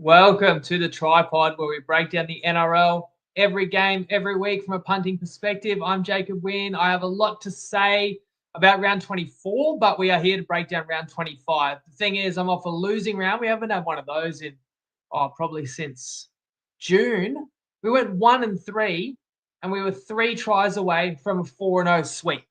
Welcome to the TryPod, where we break down the NRL every game, every week from a punting perspective. I'm Jacob Wynn. I have a lot to say about round 24, but we are here to break down round 25. The thing is, I'm off a losing round. We haven't had one of those in probably since June. We went 1-3, and we were 3 tries away from a 4-0 sweep.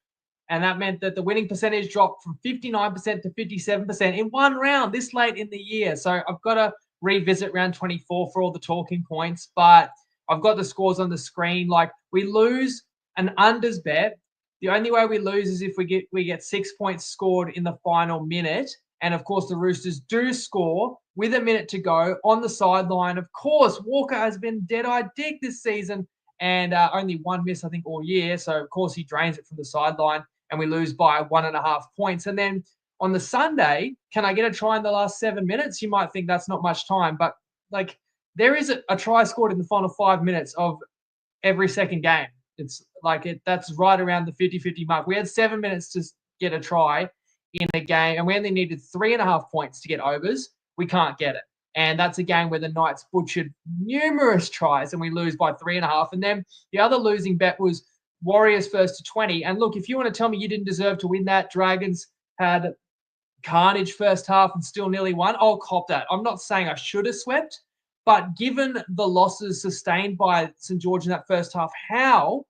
And that meant that the winning percentage dropped from 59% to 57% in one round this late in the year. So I've got to revisit round 24 for all the talking points, but I've got the scores on the screen. Like, we lose an unders bet. The only way we lose is if we get 6 points scored in the final minute. And of course, the Roosters do score with a minute to go on the sideline. Of course, Walker has been dead-eyed dick this season and only one miss, I think, all year. So of course he drains it from the sideline and we lose by 1.5 points. And then on the Sunday, can I get a try in the last 7 minutes? You might think that's not much time, but like, there is a try scored in the final 5 minutes of every second game. It's like that's right around the 50-50 mark. We had 7 minutes to get a try in a game, and we only needed 3.5 points to get overs. We can't get it. And that's a game where the Knights butchered numerous tries and we lose by 3.5. And then the other losing bet was Warriors first to 20. And look, if you want to tell me you didn't deserve to win that, Dragons had carnage first half and still nearly won, I'll cop that. I'm not saying I should have swept, but given the losses sustained by St. George in that first half, how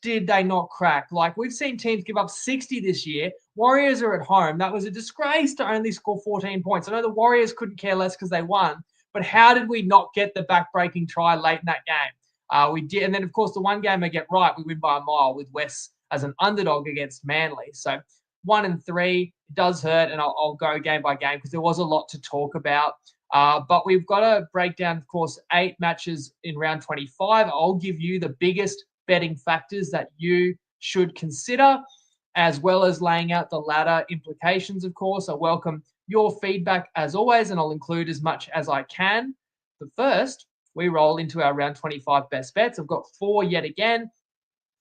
did they not crack? Like, we've seen teams give up 60 this year. Warriors are at home. That was a disgrace to only score 14 points. I know the Warriors couldn't care less because they won, but how did we not get the back-breaking try late in that game? We did. And then, of course, the one game I get right, we win by a mile with West as an underdog against Manly. So 1-3, it does hurt, and I'll go game by game because there was a lot to talk about. But we've got to break down, of course, 8 matches in round 25. I'll give you the biggest betting factors that you should consider, as well as laying out the ladder implications, of course. I welcome your feedback as always, and I'll include as much as I can. But first, we roll into our round 25 best bets. I've got 4 yet again.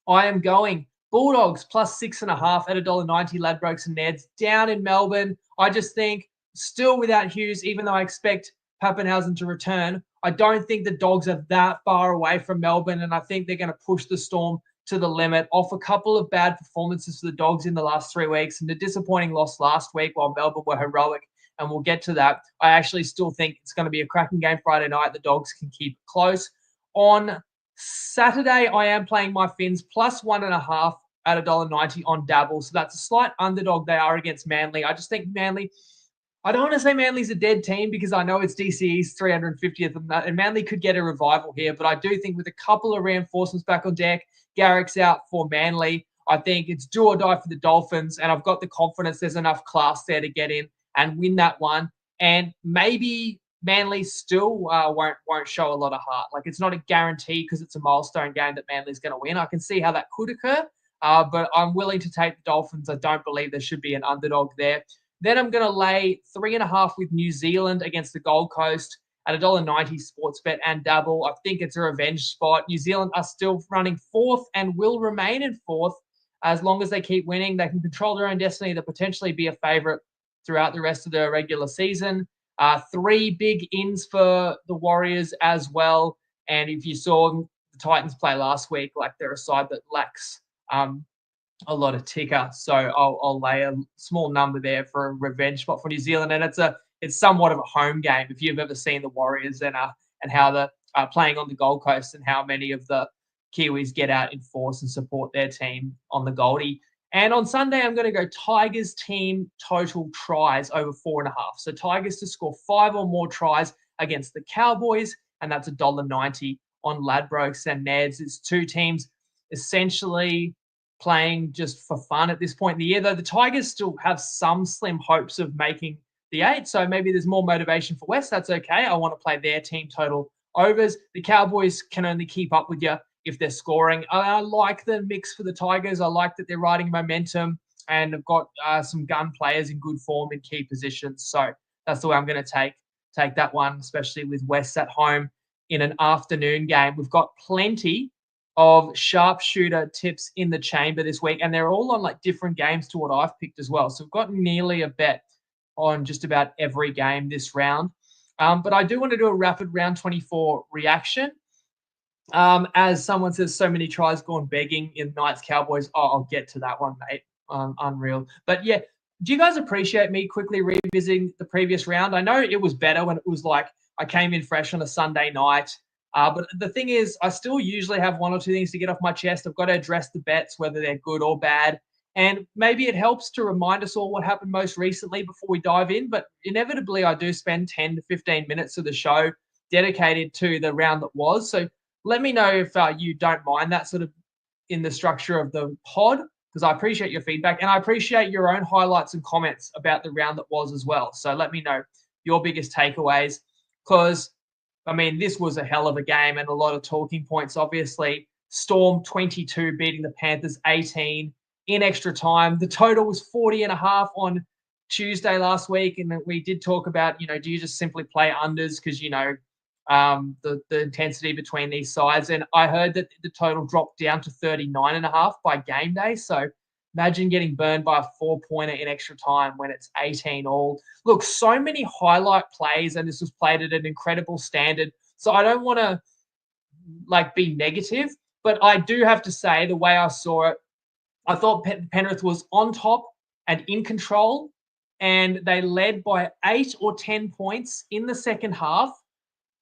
I am going Bulldogs plus 6.5 at $1.90, Ladbrokes and Neds down in Melbourne. I just think, still without Hughes, even though I expect Pappenhausen to return, I don't think the Dogs are that far away from Melbourne, and I think they're going to push the Storm to the limit off a couple of bad performances for the Dogs in the last 3 weeks and a disappointing loss last week while Melbourne were heroic, and we'll get to that. I actually still think it's going to be a cracking game Friday night. The Dogs can keep it close. On Saturday, I am playing my Finns plus 1.5 at $1.90 on Dabble. So that's a slight underdog they are against Manly. I just think Manly, I don't want to say Manly's a dead team because I know it's DCE's 350th and Manly could get a revival here. But I do think with a couple of reinforcements back on deck, Garrick's out for Manly, I think it's do or die for the Dolphins. And I've got the confidence there's enough class there to get in and win that one. And maybe Manly still won't show a lot of heart. Like, it's not a guarantee because it's a milestone game that Manly's going to win. I can see how that could occur, but I'm willing to take the Dolphins. I don't believe there should be an underdog there. Then I'm going to lay 3.5 with New Zealand against the Gold Coast at $1.90 sports bet and Dabble. I think it's a revenge spot. New Zealand are still running 4th and will remain in 4th as long as they keep winning. They can control their own destiny to potentially be a favourite throughout the rest of the regular season. 3 big ins for the Warriors as well. And if you saw the Titans play last week, like, they're a side that lacks a lot of ticker. So I'll lay a small number there for a revenge spot for New Zealand. And it's somewhat of a home game if you've ever seen the Warriors and how they're playing on the Gold Coast and how many of the Kiwis get out in force and support their team on the Goldie. And on Sunday, I'm going to go Tigers team total tries over 4.5. So Tigers to score 5 or more tries against the Cowboys, and that's $1.90 on Ladbrokes and Neds. It's 2 teams essentially playing just for fun at this point in the year, though the Tigers still have some slim hopes of making the 8. So maybe there's more motivation for West. That's okay. I want to play their team total overs. The Cowboys can only keep up with you if they're scoring. I like the mix for the Tigers. I like that they're riding momentum and have got some gun players in good form in key positions. So that's the way I'm going to take that one, especially with West at home in an afternoon game. We've got plenty of sharpshooter tips in the chamber this week, and they're all on like different games to what I've picked as well. So we've got nearly a bet on just about every game this round. But I do want to do a rapid round 24 reaction. As someone says, so many tries gone begging in Knights Cowboys. Oh, I'll get to that one, mate. Unreal. But yeah, do you guys appreciate me quickly revisiting the previous round? I know it was better when it was like I came in fresh on a Sunday night. But the thing is, I still usually have one or two things to get off my chest. I've got to address the bets, whether they're good or bad. And maybe it helps to remind us all what happened most recently before we dive in. But inevitably, I do spend 10 to 15 minutes of the show dedicated to the round that was. So let me know if you don't mind that sort of in the structure of the pod, because I appreciate your feedback and I appreciate your own highlights and comments about the round that was as well. So let me know your biggest takeaways, because, I mean, this was a hell of a game and a lot of talking points, obviously. Storm 22 beating the Panthers 18 in extra time. The total was 40.5 on Tuesday last week. And we did talk about, do you just simply play unders because, the intensity between these sides. And I heard that the total dropped down to 39.5 by game day. So imagine getting burned by a 4-pointer in extra time when it's 18 all. Look, so many highlight plays, and this was played at an incredible standard. So I don't want to be negative, but I do have to say the way I saw it, I thought Penrith was on top and in control, and they led by 8 or 10 points in the second half.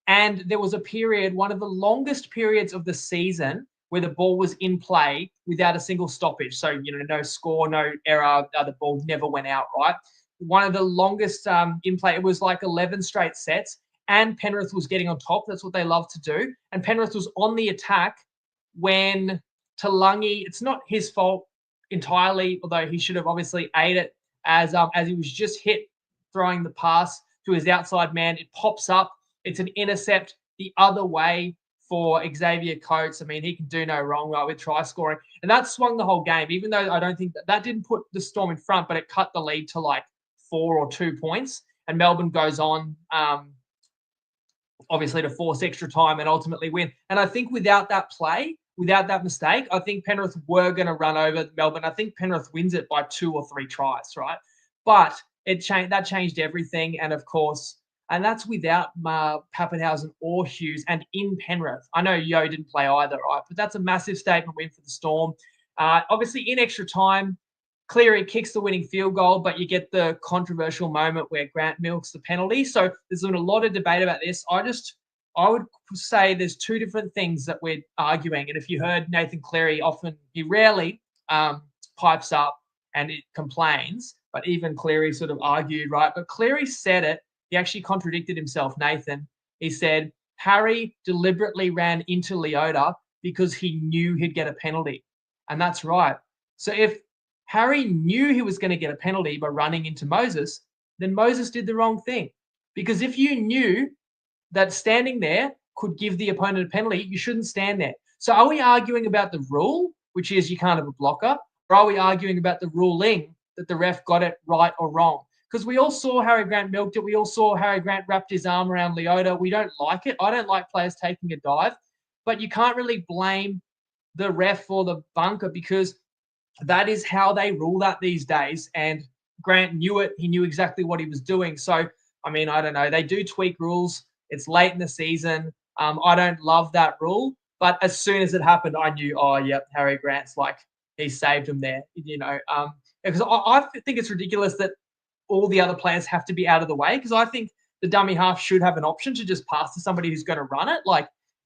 And there was a period, one of the longest periods of the season, where the ball was in play without a single stoppage. So, no score, no error, the ball never went out, right? One of the longest in play. It was like 11 straight sets, and Penrith was getting on top. That's what they love to do. And Penrith was on the attack when Talangi, it's not his fault entirely, although he should have obviously ate it as he was just hit throwing the pass to his outside man. It pops up. It's an intercept the other way for Xavier Coates. I mean, he can do no wrong, right, with try scoring. And that swung the whole game, even though I don't think that didn't put the Storm in front, but it cut the lead to 4 or 2 points. And Melbourne goes on, obviously, to force extra time and ultimately win. And I think without that play, without that mistake, I think Penrith were going to run over Melbourne. I think Penrith wins it by 2 or 3 tries, right? But that changed everything. And, of course, and that's without Pappenhausen or Hughes and in Penrith. I know Yo didn't play either, right? But that's a massive statement win for the Storm. Obviously, in extra time, Cleary kicks the winning field goal, but you get the controversial moment where Grant milks the penalty. So there's been a lot of debate about this. I would say there's 2 different things that we're arguing. And if you heard Nathan Cleary, he rarely pipes up and it complains, but even Cleary sort of argued, right? But Cleary said it. He actually contradicted himself, Nathan. He said, Harry deliberately ran into Leota because he knew he'd get a penalty. And that's right. So if Harry knew he was going to get a penalty by running into Moses, then Moses did the wrong thing. Because if you knew that standing there could give the opponent a penalty, you shouldn't stand there. So are we arguing about the rule, which is you can't have a blocker, or are we arguing about the ruling that the ref got it right or wrong? Because we all saw Harry Grant milked it. We all saw Harry Grant wrapped his arm around Leota. We don't like it. I don't like players taking a dive. But you can't really blame the ref or the bunker, because that is how they rule that these days. And Grant knew it. He knew exactly what he was doing. So, I mean, I don't know. They do tweak rules. It's late in the season. I don't love that rule. But as soon as it happened, I knew, Harry Grant's he saved him there, because I think it's ridiculous that all the other players have to be out of the way, because I think the dummy half should have an option to just pass to somebody who's going to run it.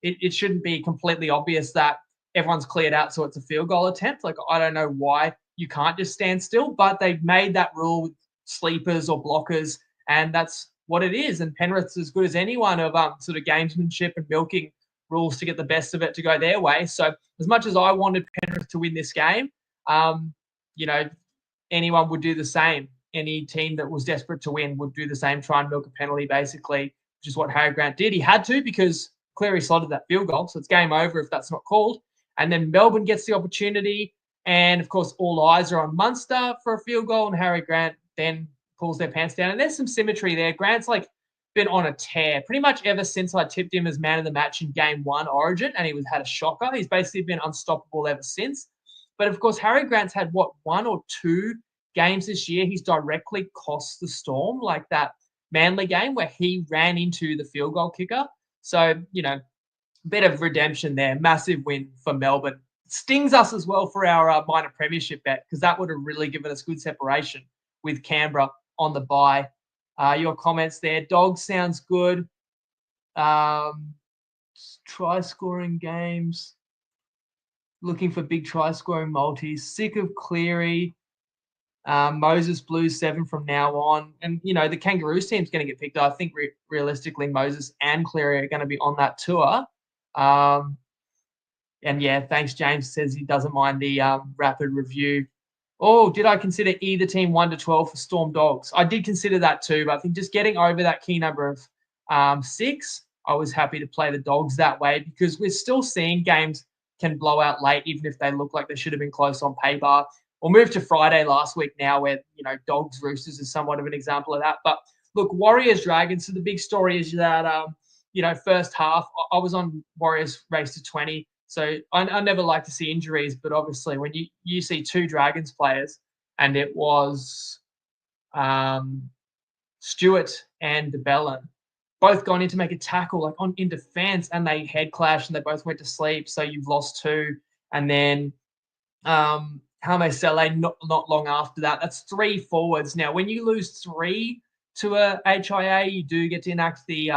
It shouldn't be completely obvious that everyone's cleared out, so it's a field goal attempt. I don't know why you can't just stand still, but they've made that rule with sleepers or blockers, and that's what it is. And Penrith's as good as anyone of sort of gamesmanship and milking rules to get the best of it to go their way. So as much as I wanted Penrith to win this game, anyone would do the same. Any team that was desperate to win would do the same, try and milk a penalty, basically, which is what Harry Grant did. He had to, because Cleary slotted that field goal, so it's game over if that's not called. And then Melbourne gets the opportunity, and, of course, all eyes are on Munster for a field goal, and Harry Grant then pulls their pants down. And there's some symmetry there. Grant's been on a tear pretty much ever since I tipped him as man of the match in Game 1 Origin, and he had a shocker. He's basically been unstoppable ever since. But, of course, Harry Grant's had, 1 or 2 games this year he's directly cost the Storm, like that Manly game where he ran into the field goal kicker. So, bit of redemption there. Massive win for Melbourne. Stings us as well for our minor premiership bet, because that would have really given us good separation with Canberra on the bye. Your comments there. Dogs sounds good. Try scoring games. Looking for big try scoring multis. Sick of Cleary. Moses Blues 7 from now on. And, the Kangaroos team's going to get picked up. I think realistically, Moses and Cleary are going to be on that tour. And yeah, thanks, James. Says he doesn't mind the rapid review. Oh, did I consider either team 1 to 12 for Storm Dogs? I did consider that too, but I think just getting over that key number of 6, I was happy to play the Dogs that way, because we're still seeing games can blow out late, even if they look like they should have been close on paper. We'll move to Friday last week now, where, Dogs Roosters is somewhat of an example of that. But look, Warriors Dragons. So the big story is that, first half, I was on Warriors race to 20. So I never like to see injuries, but obviously when you see 2 Dragons players, and it was Stewart and DeBellin, both gone in to make a tackle in defense, and they head clashed and they both went to sleep. So you've lost 2. And then Hame Sele not long after that. That's 3 forwards. Now, when you lose 3 to a HIA, you do get to enact the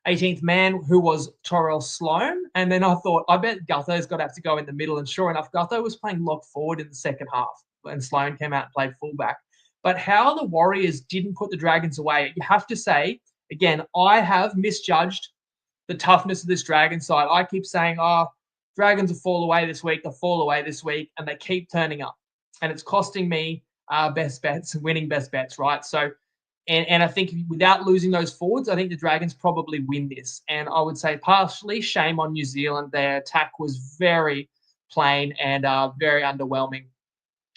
18th man, who was Torrell Sloan. And then I thought, I bet Gutho's got to have to go in the middle. And sure enough, Gutho was playing lock forward in the second half, and Sloan came out and played fullback. But how the Warriors didn't put the Dragons away, you have to say, again, I have misjudged the toughness of this Dragon side. I keep saying, Dragons will fall away this week, they'll fall away this week, and they keep turning up. And it's costing me best bets and winning best bets, right? So, and I think without losing those forwards, I think the Dragons probably win this. And I would say partially shame on New Zealand. Their attack was very plain and very underwhelming.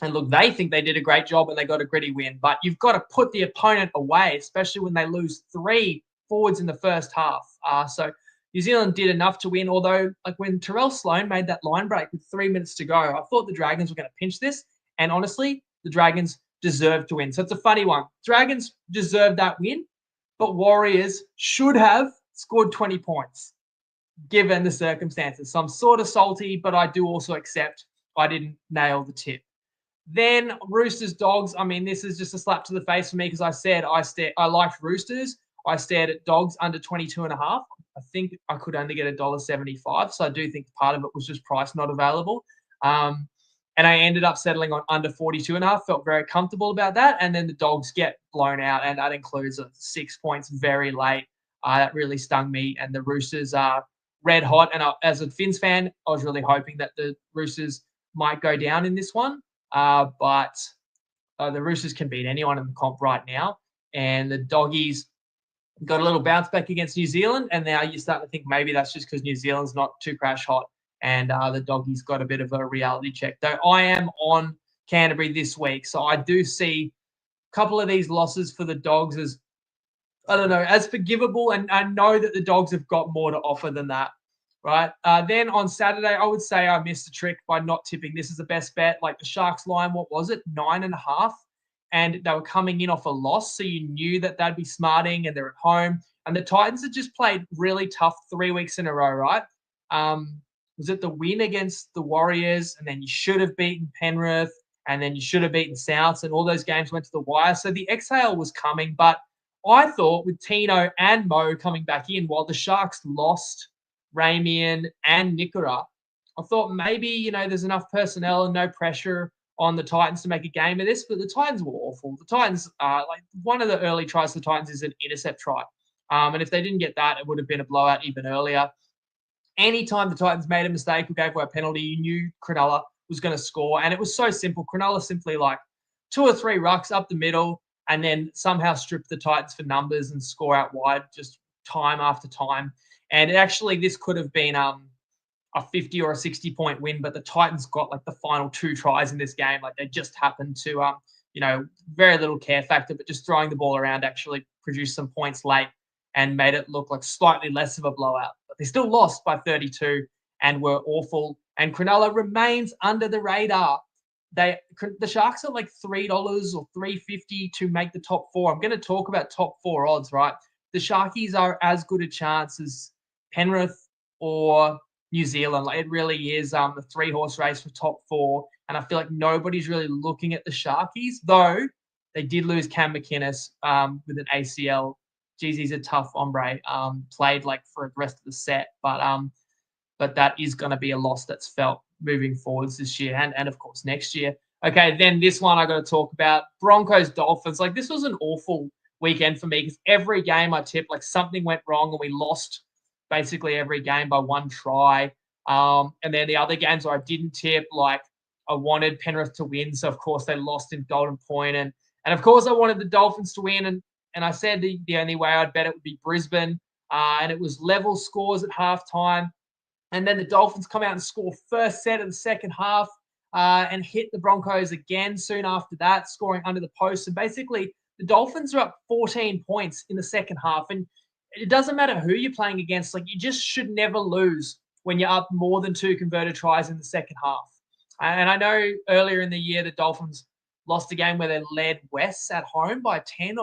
And look, they think they did a great job and they got a gritty win. But you've got to put the opponent away, especially when they lose 3 forwards in the first half. So New Zealand did enough to win, although when Terrell Sloan made that line break with 3 minutes to go, I thought the Dragons were going to pinch this. And honestly, the Dragons deserved to win. So it's a funny one. Dragons deserved that win, but Warriors should have scored 20 points given the circumstances. So I'm sort of salty, but I do also accept I didn't nail the tip. Then Roosters Dogs. I mean, this is just a slap to the face for me, because I said I liked Roosters. I stared at Dogs under 22.5. I think I could only get $1.75. So I do think part of it was just price not available. And I ended up settling on under 42.5. Felt very comfortable about that. And then the Dogs get blown out, and that includes 6 points very late. That really stung me. And the Roosters are red hot. And as a Finns fan, I was really hoping that the Roosters might go down in this one. But the Roosters can beat anyone in the comp right now. And the Doggies got a little bounce back against New Zealand. And now you're starting to think maybe that's just because New Zealand's not too crash hot. And the Doggies got a bit of a reality check. Though I am on Canterbury this week. So I do see a couple of these losses for the Dogs as, as forgivable. And I know that the Dogs have got more to offer than that. Right. Then on Saturday, I would say I missed a trick by not tipping this as the best bet. Like the Sharks line, what was it? 9.5. And they were coming in off a loss. So you knew that they'd be smarting and they're at home. And the Titans had just played really tough 3 weeks in a row, right? Was it the win against the Warriors? And then you should have beaten Penrith. And then you should have beaten Souths. And all those games went to the wire. So the exhale was coming. But I thought with Tino and Mo coming back in, while the Sharks lost Ramian and Nikora, I thought maybe, there's enough personnel and no pressure on the Titans to make a game of this, but the Titans were awful. The Titans, one of the early tries for the Titans is an intercept try. And if they didn't get that, it would have been a blowout even earlier. Anytime the Titans made a mistake or gave away a penalty, you knew Cronulla was going to score. And it was so simple. Cronulla simply 2 or 3 rucks up the middle and then somehow strip the Titans for numbers and score out wide just time after time. And actually, this could have been a 50 or a 60-point win, but the Titans got the final 2 tries in this game. They just happened to, very little care factor, but just throwing the ball around actually produced some points late and made it look like slightly less of a blowout. But they still lost by 32 and were awful. And Cronulla remains under the radar. the Sharks are like $3 or $3.50 to make the top four. I'm going to talk about top four odds, right? The Sharkies are as good a chance as Penrith or New Zealand. Like, it really is a 3-horse race for top four. And I feel like nobody's really looking at the Sharkies, though they did lose Cam McInnes with an ACL. Geez, he's a tough hombre. Played like for the rest of the set, but that is going to be a loss that's felt moving forwards this year and of course next year. Okay, then this one I got to talk about, Broncos Dolphins. Like, this was an awful weekend for me because every game I tipped, like, something went wrong and we lost basically every game by one try. And then the other games where I didn't tip, like, I wanted Penrith to win, so of course they lost in Golden Point, and of course I wanted the Dolphins to win, and I said the only way I'd bet it would be Brisbane, and it was level scores at halftime. And then the Dolphins come out and score first set of the second half and hit the Broncos again soon after that, scoring under the post. And basically, the Dolphins are up 14 points in the second half. And it doesn't matter who you're playing against. Like, you just should never lose when you're up more than 2 converted tries in the second half. And I know earlier in the year, the Dolphins lost a game where they led West at home by 10.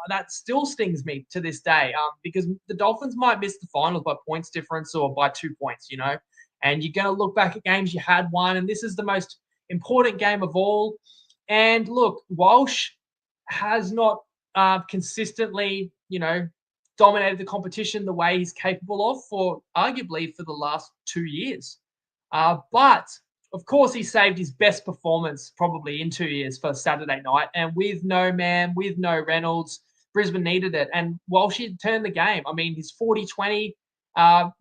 That still stings me to this day because the Dolphins might miss the finals by points difference or by 2 points, and you're going to look back at games you had won, and this is the most important game of all. And look, Walsh has not consistently, dominated the competition the way he's capable of arguably for the last 2 years. But of course, he saved his best performance probably in 2 years for Saturday night. And with no man, with no Reynolds, Brisbane needed it. And Walsh had turned the game. I mean, his 40-20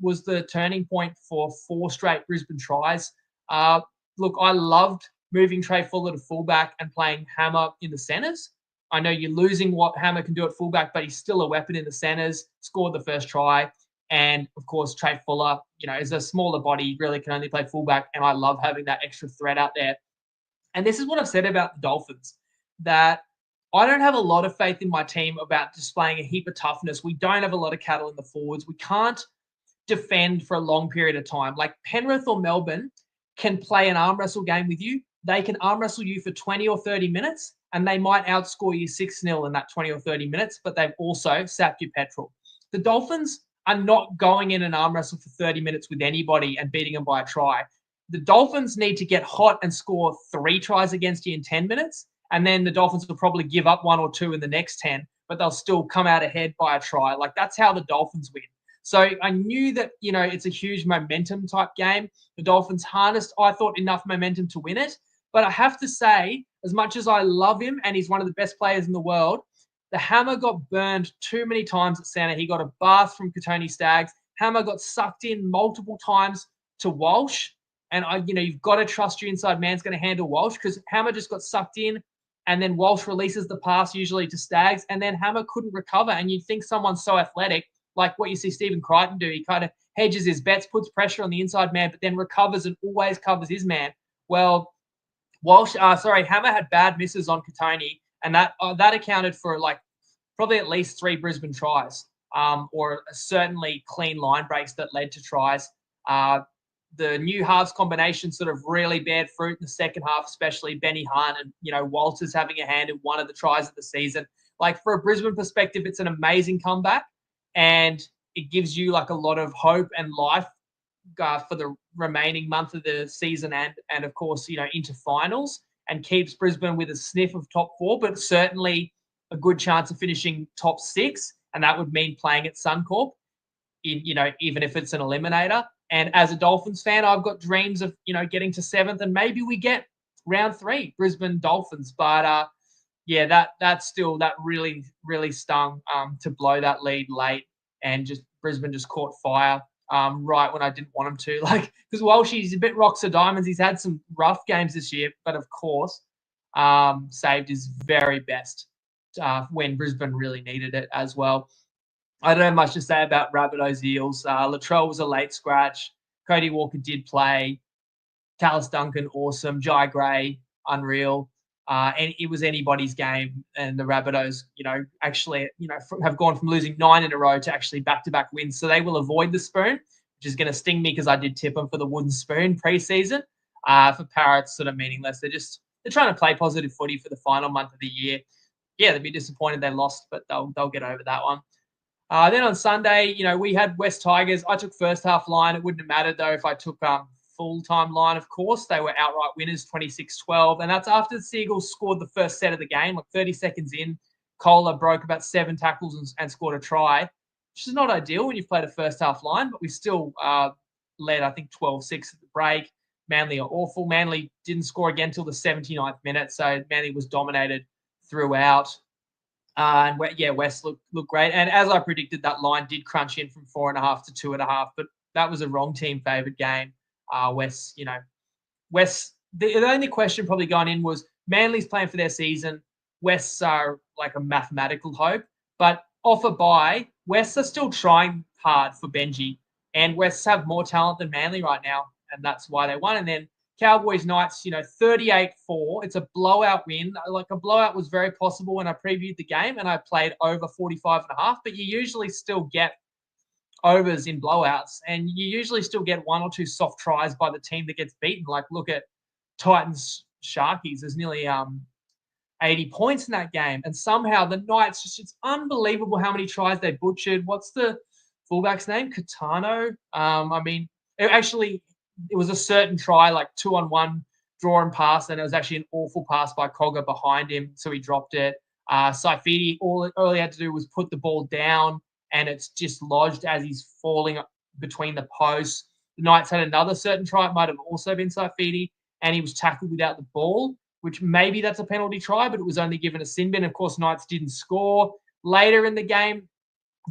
was the turning point for 4 straight Brisbane tries. Look, I loved moving Trey Fuller to fullback and playing Hammer in the centres. I know you're losing what Hammer can do at fullback, but he's still a weapon in the centres, scored the first try. And, of course, Trey Fuller, is a smaller body, really can only play fullback, and I love having that extra threat out there. And this is what I've said about the Dolphins, that I don't have a lot of faith in my team about displaying a heap of toughness. We don't have a lot of cattle in the forwards. We can't defend for a long period of time. Like, Penrith or Melbourne can play an arm wrestle game with you. They can arm wrestle you for 20 or 30 minutes, and they might outscore you 6-0 in that 20 or 30 minutes, but they've also sapped your petrol. The Dolphins are not going in an arm wrestle for 30 minutes with anybody and beating them by a try. The Dolphins need to get hot and score 3 tries against you in 10 minutes, and then the Dolphins will probably give up 1 or 2 in the next 10, but they'll still come out ahead by a try. Like, that's how the Dolphins win. So I knew that, it's a huge momentum type game. The Dolphins harnessed, I thought, enough momentum to win it. But I have to say, as much as I love him and he's one of the best players in the world, the Hammer got burned too many times at centre. He got a bath from Katoni Staggs. Hammer got sucked in multiple times to Walsh. And, you've got to trust your inside man's going to handle Walsh, because Hammer just got sucked in, and then Walsh releases the pass usually to Staggs, and then Hammer couldn't recover. And you'd think someone so athletic, like what you see Stephen Crichton do, he kind of hedges his bets, puts pressure on the inside man, but then recovers and always covers his man. Well, Hammer had bad misses on Katoni, and that accounted for probably at least 3 Brisbane tries, or certainly clean line breaks that led to tries. The new halves combination sort of really bared fruit in the second half, especially Benny Hunt and Walters having a hand in one of the tries of the season. Like, for a Brisbane perspective, it's an amazing comeback, and it gives you a lot of hope and life for the remaining month of the season and of course, into finals, and keeps Brisbane with a sniff of top 4, but certainly a good chance of finishing top 6. And that would mean playing at Suncorp, even if it's an eliminator. And as a Dolphins fan, I've got dreams of, getting to 7th, and maybe we get round 3, Brisbane Dolphins. But that really, really stung to blow that lead late, and Brisbane just caught fire right when I didn't want him to. Because Walsh, he's a bit rocks or diamonds. He's had some rough games this year, but of course, saved his very best when Brisbane really needed it as well. I don't have much to say about Rabbitohs Eels. Latrell was a late scratch. Cody Walker did play. Tallis Duncan, awesome. Jai Gray, unreal. And it was anybody's game. And the Rabbitohs, actually, have gone from losing 9 in a row to actually back-to-back wins. So they will avoid the spoon, which is going to sting me because I did tip them for the wooden spoon preseason. For Para, it's sort of meaningless. They're trying to play positive footy for the final month of the year. Yeah, they'd be disappointed they lost, but they'll get over that one. Then on Sunday, we had West Tigers. I took first half line. It wouldn't have mattered, though, if I took full-time line, of course. They were outright winners, 26-12. And that's after the Seagulls scored the first set of the game, like 30 seconds in. Kohler broke about 7 tackles and scored a try, which is not ideal when you've played a first half line, but we still led, I think, 12-6 at the break. Manly are awful. Manly didn't score again until the 79th minute, so Manly was dominated throughout. And West looked great. And as I predicted, that line did crunch in from 4.5 to 2.5, but that was a wrong team favoured game. West, the only question probably going in was Manly's playing for their season. Wests are like a mathematical hope, but off a bye, Wests are still trying hard for Benji, and Wests have more talent than Manly right now, and that's why they won. And then Cowboys Knights, 38-4. It's a blowout win. Like a blowout was very possible when I previewed the game and I played over 45.5, but you usually still get overs in blowouts, and you usually still get 1 or 2 soft tries by the team that gets beaten. Like look at Titans Sharkies. There's nearly 80 points in that game, and somehow the Knights, it's unbelievable how many tries they butchered. What's the fullback's name? Catano. It was a certain try, like 2-on-1 draw and pass, and it was actually an awful pass by Cogger behind him, so he dropped it. Saifidi, all he had to do was put the ball down, and it's just lodged as he's falling between the posts. The Knights had another certain try. It might have also been Saifidi, and he was tackled without the ball, which maybe that's a penalty try, but it was only given a sin bin. Of course, Knights didn't score. Later in the game,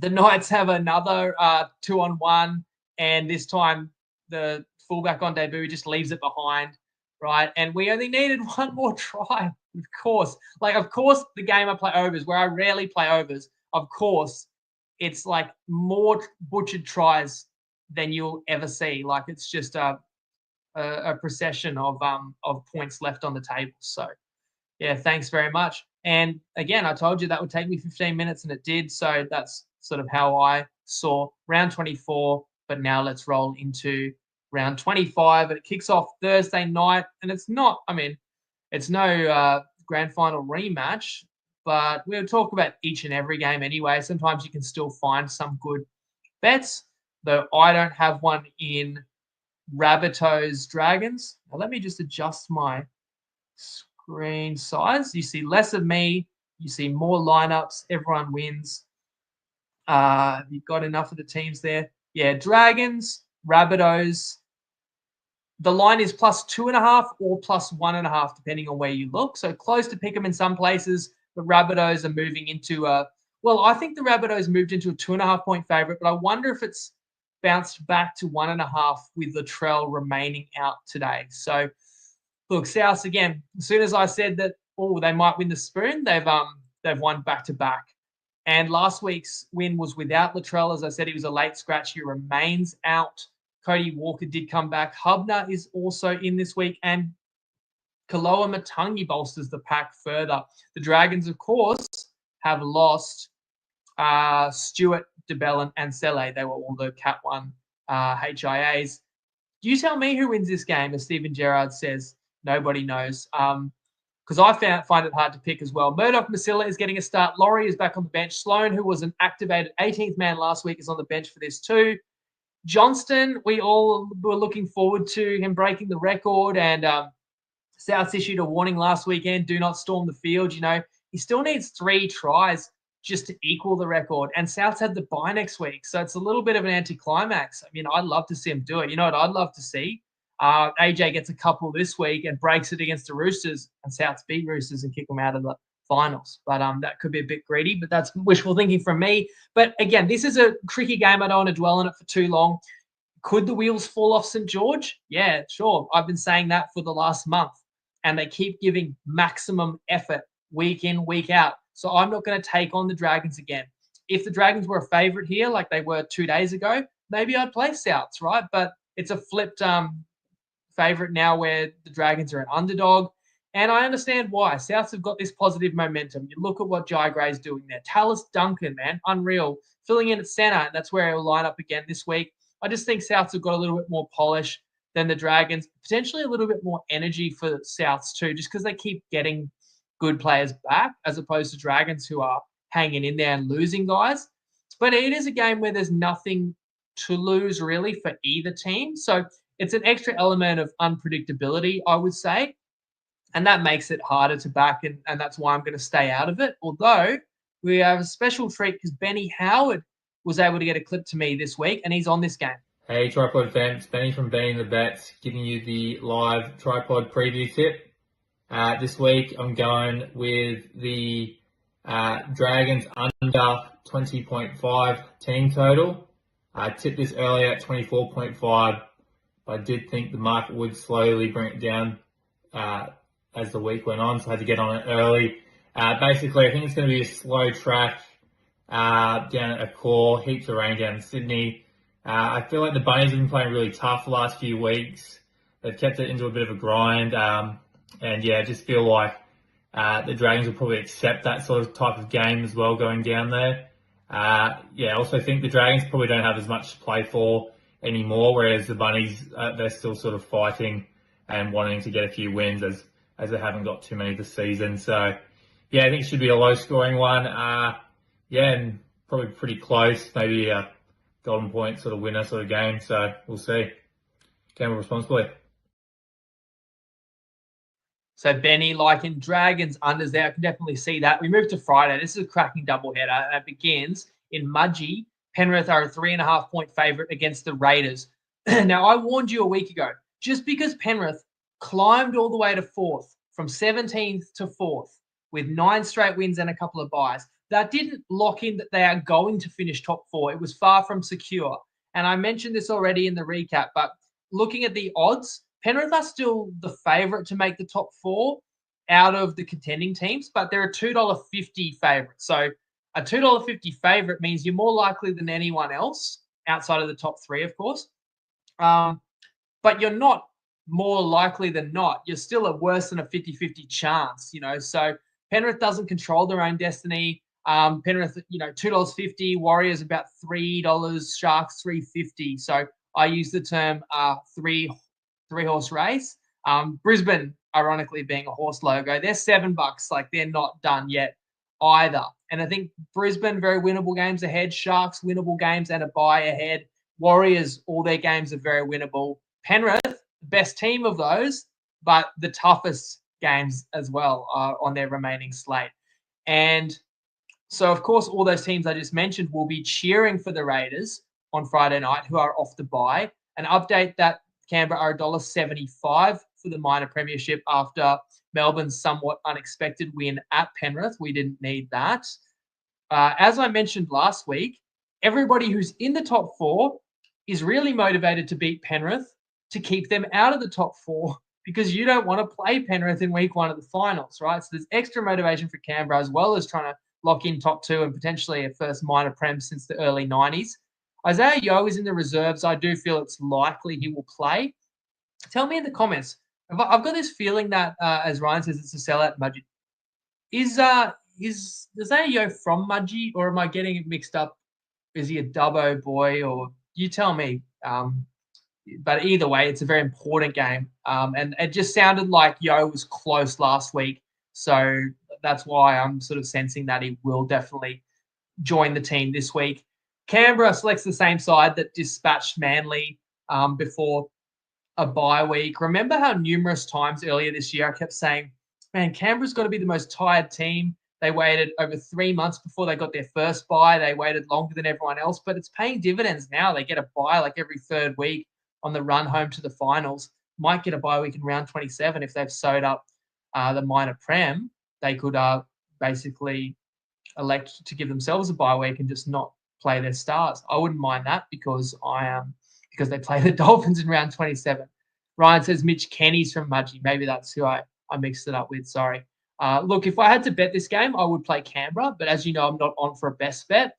the Knights have another 2-on-1, and this time the fullback on debut just leaves it behind, right? And we only needed one more try, of course. Of course, the game I play overs, where I rarely play overs, of course, it's like more butchered tries than you'll ever see. Like it's just a procession of points left on the table. So, yeah, thanks very much. And again, I told you that would take me 15 minutes, and it did. So that's sort of how I saw round 24. But now let's roll into round 25. And it kicks off Thursday night. And it's no grand final rematch, but we'll talk about each and every game anyway. Sometimes you can still find some good bets, though I don't have one in Rabbitohs Dragons. Now, let me just adjust my screen size. You see less of me. You see more lineups. Everyone wins. You've got enough of the teams there. Yeah, Dragons, Rabbitohs. The line is +2.5 or +1.5, depending on where you look. So close to pick 'em in some places, but Rabbitohs are moving into I think the Rabbitohs moved into a 2.5-point favourite, but I wonder if it's bounced back to 1.5 with Latrell remaining out today. So, look, South again. As soon as I said that, they might win the spoon, they've won back-to-back. And last week's win was without Latrell. As I said, he was a late scratch. He remains out. Cody Walker did come back. Hubner is also in this week, and Kaloa Matangi bolsters the pack further. The Dragons, of course, have lost Stewart, DeBellin, and Sele. They were all the Cat 1 HIAs. You tell me who wins this game, as Stephen Gerrard says. Nobody knows. Because I find it hard to pick as well. Murdoch Masilla is getting a start. Laurie is back on the bench. Sloan, who was an activated 18th man last week, is on the bench for this too. Johnston, we all were looking forward to him breaking the record, and Souths issued a warning last weekend, do not storm the field. He still needs 3 tries just to equal the record, and Souths had the bye next week, so it's a little bit of an anticlimax. I'd love to see him do it. You know what I'd love to see? AJ gets a couple this week and breaks it against the Roosters, and Souths beat Roosters and kick them out of the finals. But that could be a bit greedy, but that's wishful thinking from me. But again, this is a tricky game. I don't want to dwell on it for too long. Could the wheels fall off St. George? Yeah, sure. I've been saying that for the last month, and they keep giving maximum effort week in, week out. So I'm not going to take on the Dragons again. If the Dragons were a favourite here, like they were 2 days ago, maybe I'd play Souths, right? But it's a flipped favourite now where the Dragons are an underdog. And I understand why. Souths have got this positive momentum. You look at what Jai Gray's doing there. Tallis Duncan, man, unreal. Filling in at centre, and that's where he'll line up again this week. I just think Souths have got a little bit more polish. than the Dragons. Potentially a little bit more energy for the Souths too, just because they keep getting good players back as opposed to Dragons who are hanging in there and losing guys. But it is a game where there's nothing to lose really for either team. So it's an extra element of unpredictability, I would say. And that makes it harder to back, and that's why I'm going to stay out of it. Although we have a special treat because Benny Howard was able to get a clip to me this week, and he's on this game. Hey TryPod fans, Benny from Benny the Bets, giving you the live TryPod preview tip. This week I'm going with the Dragons under 20.5 team total. I tipped this earlier at 24.5, but I did think the market would slowly bring it down as the week went on, so I had to get on it early. Basically, I think it's going to be a slow track down at a core, heaps of rain down in Sydney. I feel like the Bunnies have been playing really tough the last few weeks. They've kept it into a bit of a grind. And yeah, I just feel like the Dragons will probably accept that sort of type of game as well going down there. I also think the Dragons probably don't have as much to play for anymore, whereas the Bunnies, they're still sort of fighting and wanting to get a few wins as they haven't got too many this season. So, yeah, I think it should be a low-scoring one. And probably pretty close, maybe a golden point sort of winner sort of game. So we'll see. Gamble responsibly. So Benny liking Dragons unders there. I can definitely see that. We move to Friday. This is a cracking doubleheader. It begins in Mudgee. Penrith are a 3.5-point favourite against the Raiders. Now, I warned you a week ago, just because Penrith climbed all the way to 4th, from 17th to 4th, with 9 straight wins and a couple of buys, that didn't lock in that they are going to finish top 4. It was far from secure. And I mentioned this already in the recap, but looking at the odds, Penrith are still the favourite to make the top 4 out of the contending teams, but they're a $2.50 favourite. So a $2.50 favourite means you're more likely than anyone else outside of the top 3, of course. But you're not more likely than not. You're still at worse than a 50-50 chance, So Penrith doesn't control their own destiny. Penrith, $2.50, Warriors about $3, Sharks $3.50. So I use the term three-horse race. Brisbane, ironically, being a horse logo, they're $7. Like, they're not done yet either. And I think Brisbane, very winnable games ahead. Sharks, winnable games and a bye ahead. Warriors, all their games are very winnable. Penrith, best team of those, but the toughest games as well on their remaining slate. And so, of course, all those teams I just mentioned will be cheering for the Raiders on Friday night, who are off the bye. An update that Canberra are $1.75 for the minor premiership after Melbourne's somewhat unexpected win at Penrith. We didn't need that. As I mentioned last week, everybody who's in the top 4 is really motivated to beat Penrith to keep them out of the top 4, because you don't want to play Penrith in week 1 of the finals, right? So there's extra motivation for Canberra, as well as trying to lock in top 2 and potentially a first minor prem since the early 90s. Isaiah Yeo is in the reserves. I do feel it's likely he will play. Tell me in the comments. I've got this feeling that, as Ryan says, it's a sellout Mudgee. Is Isaiah Yeo from Mudgee, or am I getting it mixed up? Is he a Dubbo boy, or you tell me? But either way, it's a very important game. And it just sounded like Yeo was close last week. So that's why I'm sort of sensing that he will definitely join the team this week. Canberra selects the same side that dispatched Manly before a bye week. Remember how numerous times earlier this year I kept saying, man, Canberra's got to be the most tired team. They waited over 3 months before they got their first bye. They waited longer than everyone else, but it's paying dividends now. They get a bye like every 3rd week on the run home to the finals. Might get a bye week in round 27 if they've sewed up the minor prem. They could basically elect to give themselves a bye week and just not play their stars. I wouldn't mind that because they play the Dolphins in round 27. Ryan says Mitch Kenny's from Mudgee. Maybe that's who I mixed it up with. Sorry. Look, if I had to bet this game, I would play Canberra. But as you know, I'm not on for a best bet.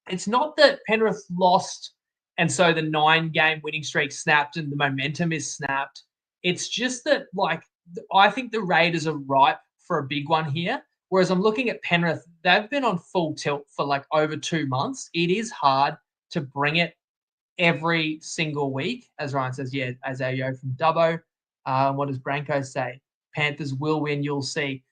It's not that Penrith lost and so the 9-game winning streak snapped and the momentum is snapped. It's just that, I think the Raiders are ripe for a big one here. Whereas I'm looking at Penrith, they've been on full tilt for over 2 months. It is hard to bring it every single week. As Ryan says, yeah, as Ayo from Dubbo. What does Branko say? Panthers will win, you'll see.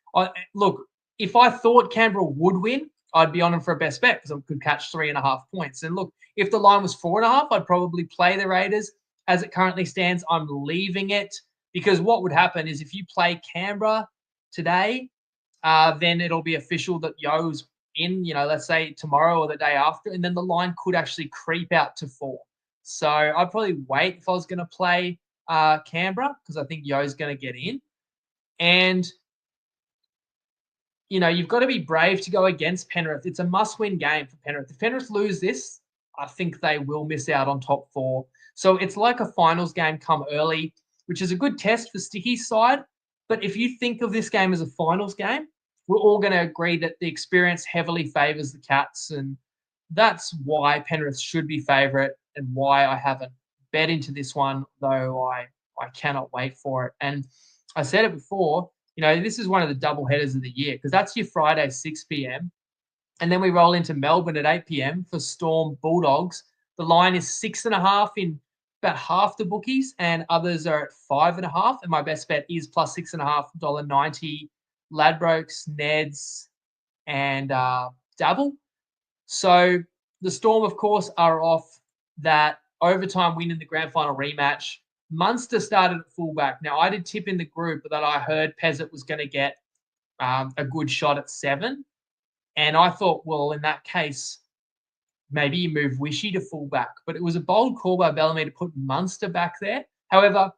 Look, if I thought Canberra would win, I'd be on them for a best bet because I could catch 3.5 points. And look, if the line was 4.5, I'd probably play the Raiders. As it currently stands, I'm leaving it because what would happen is if you play Canberra today, then it'll be official that Yo's in, let's say tomorrow or the day after, and then the line could actually creep out to 4. So I'd probably wait if I was going to play Canberra because I think Yo's going to get in. And, you've got to be brave to go against Penrith. It's a must-win game for Penrith. If Penrith lose this, I think they will miss out on top 4. So it's like a finals game come early, which is a good test for Sticky's side. But if you think of this game as a finals game, we're all going to agree that the experience heavily favours the Cats. And that's why Penrith should be favourite and why I haven't bet into this one, though I cannot wait for it. And I said it before, this is one of the double headers of the year because that's your Friday 6 p.m. And then we roll into Melbourne at 8 p.m. for Storm Bulldogs. The line is 6.5 in about half the bookies, and others are at 5.5. And my best bet is plus 6.5, $1.90, Ladbrokes, Neds, and Dabble. So the Storm, of course, are off that overtime win in the grand final rematch. Munster started at fullback. Now, I did tip in the group that I heard Pezzett was going to get a good shot at 7. And I thought, well, in that case, maybe you move Wishy to fullback. But it was a bold call by Bellamy to put Munster back there. However,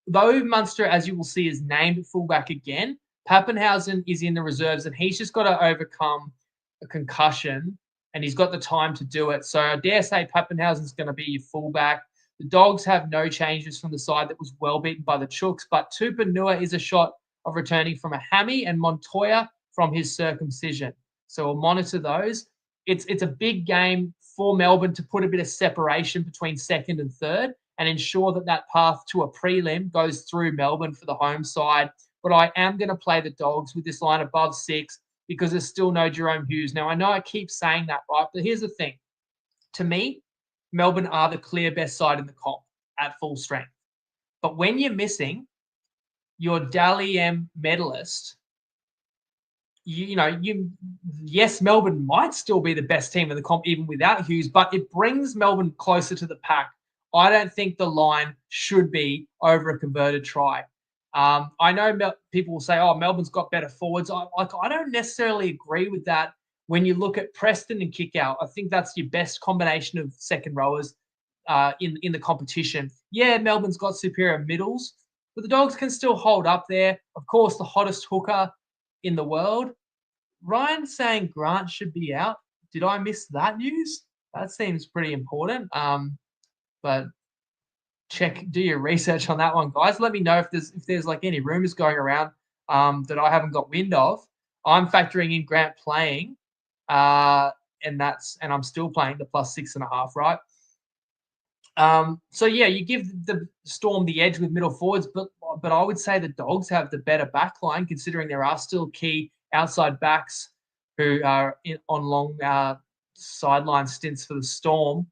though Munster, as you will see, is named fullback again, Pappenhausen is in the reserves and he's just got to overcome a concussion and he's got the time to do it. So I dare say Pappenhausen's going to be your fullback. The Dogs have no changes from the side that was well beaten by the Chooks, but Tupanua is a shot of returning from a hammy and Montoya from his circumcision. So we'll monitor those. It's a big game for Melbourne to put a bit of separation between second and third and ensure that path to a prelim goes through Melbourne for the home side. But I am going to play the Dogs with this line above 6 because there's still no Jerome Hughes. Now, I know I keep saying that, right? But here's the thing. To me, Melbourne are the clear best side in the comp at full strength. But when you're missing your Dally M medalist, yes, Melbourne might still be the best team in the comp even without Hughes, but it brings Melbourne closer to the pack. I don't think the line should be over a converted try. I know people will say, oh, Melbourne's got better forwards. I don't necessarily agree with that. When you look at Preston and Kickout, I think that's your best combination of second rowers in the competition. Yeah, Melbourne's got superior middles, but the Dogs can still hold up there. Of course, the hottest hooker in the world. Ryan saying Grant should be out. Did I miss that news? That seems pretty important. But do your research on that one, guys. Let me know if there's like any rumors going around that I haven't got wind of. I'm factoring in Grant playing. And I'm still playing the plus 6.5, right? So yeah, you give the Storm the edge with middle forwards, but I would say the Dogs have the better back line, considering there are still key outside backs who are on long sideline stints for the Storm.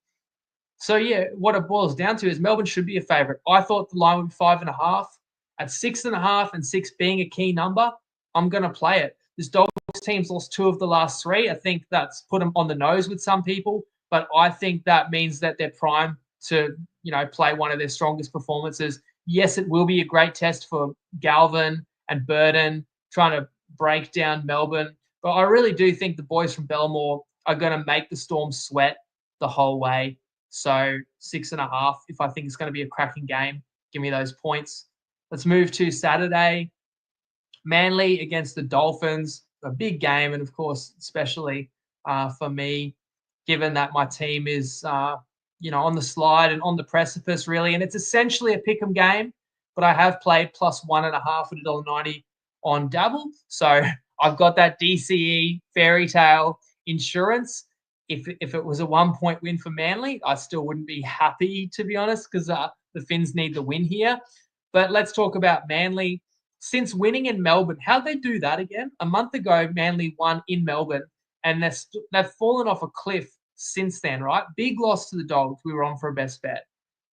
So yeah, what it boils down to is Melbourne should be a favourite. I thought the line would be 5.5. At 6.5 and 6 being a key number, I'm going to play it. This Dogs team's lost 2 of the last 3. I think that's put them on the nose with some people, but I think that means that they're primed to, play one of their strongest performances. Yes, it will be a great test for Galvin and Burton trying to break down Melbourne, but I really do think the boys from Belmore are going to make the Storm sweat the whole way. So 6.5, if I think it's going to be a cracking game, give me those points. Let's move to Saturday. Manly against the Dolphins, a big game, and of course, especially for me, given that my team is, on the slide and on the precipice, really, and it's essentially a pick'em game. But I have played plus 1.5 at $1.90 on Dabble, so I've got that DCE fairy tale insurance. If it was a 1-point win for Manly, I still wouldn't be happy, to be honest, because the Finns need the win here. But let's talk about Manly. Since winning in Melbourne, how'd they do that again? A month ago, Manly won in Melbourne, and they've fallen off a cliff since then, right? Big loss to the Dogs. We were on for a best bet.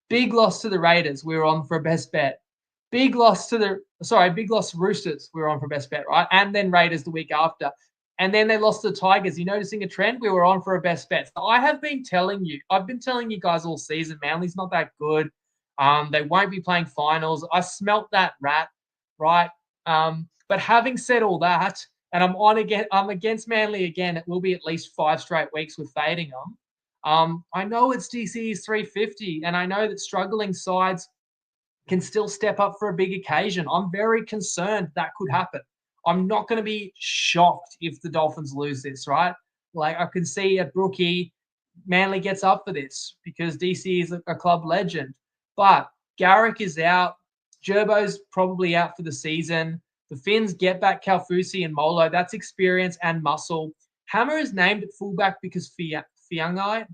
Big loss to the Raiders. We were on for a best bet. Big loss to Roosters. We were on for best bet, right? And then Raiders the week after. And then they lost to the Tigers. You noticing a trend? We were on for a best bet. So I've been telling you guys all season, Manly's not that good. They won't be playing finals. I smelt that rat, right? But having said all that, and I'm against Manly again, it will be at least 5 straight weeks with fading them. I know it's DC's 350, and I know that struggling sides can still step up for a big occasion. I'm very concerned that could happen. I'm not going to be shocked if the Dolphins lose this, right? Like I can see at Brookie, Manly gets up for this because DC is a club legend. But Garrick is out. Gerbo's probably out for the season. The Finns get back Kalfusi and Molo. That's experience and muscle. Hammer is named at fullback because Fianai